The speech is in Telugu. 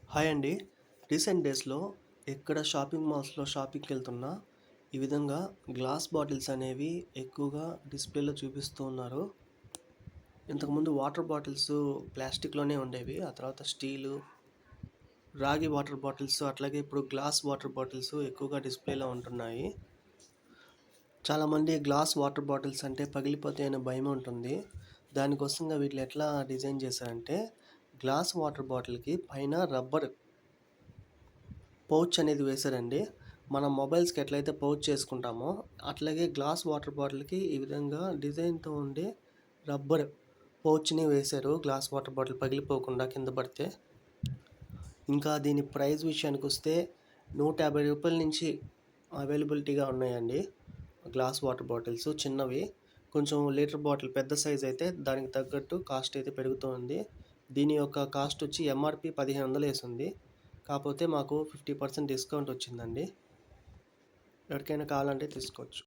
హాయ్ అండి. రీసెంట్ డేస్‌లో ఎక్కడ షాపింగ్ మాల్స్‌లో షాపింగ్‌కెళ్తున్నా ఈ విధంగా గ్లాస్ బాటిల్స్ అనేవి ఎక్కువగా డిస్‌ప్లేలో చూపిస్తూ ఉన్నారు. ఇంతకుముందు వాటర్ బాటిల్స్ ప్లాస్టిక్‌లోనే ఉండేవి. ఆ తర్వాత స్టీలు, రాగి వాటర్ బాటిల్స్ అట్లాగే ఇప్పుడు గ్లాస్ వాటర్ బాటిల్స్ ఎక్కువగా డిస్‌ప్లేలో ఉంటున్నాయి. చాలామంది గ్లాస్ వాటర్ బాటిల్స్ అంటే పగిలిపోతాయనే భయం ఉంటుంది. దానికోసంగా వీటిని ఎట్లా డిజైన్ చేశారంటే గ్లాస్ వాటర్ బాటిల్‌కి పైన రబ్బర్ పౌచ్ అనేది వేశారండి. మనం మొబైల్స్‌కి ఎట్లయితే పౌచ్ చేసుకుంటామో, అట్లాగే గ్లాస్ వాటర్ బాటిల్‌కి ఈ విధంగా డిజైన్‌తో ఉండే రబ్బర్ పౌచ్‌ని వేశారు. గ్లాస్ వాటర్ బాటిల్ పగిలిపోకుండా కింద పడితే. ఇంకా దీని ప్రైస్ విషయానికొస్తే రూ. 150 నుంచి అవైలబిలిటీగా ఉన్నాయండి. గ్లాస్ వాటర్ బాటిల్స్ చిన్నవి. కొంచెం లీటర్ బాటిల్ పెద్ద సైజ్ అయితే దానికి తగ్గట్టు కాస్ట్ అయితే పెరుగుతూ ఉంది. దీని యొక్క కాస్ట్ వచ్చి ఎంఆర్‌పీ 1500 యేసుంది. కాపోతే మాకు 50% డిస్కౌంట్ వచ్చిందండి. ఎవరికైనా కావాలంటే తీసుకోవచ్చు.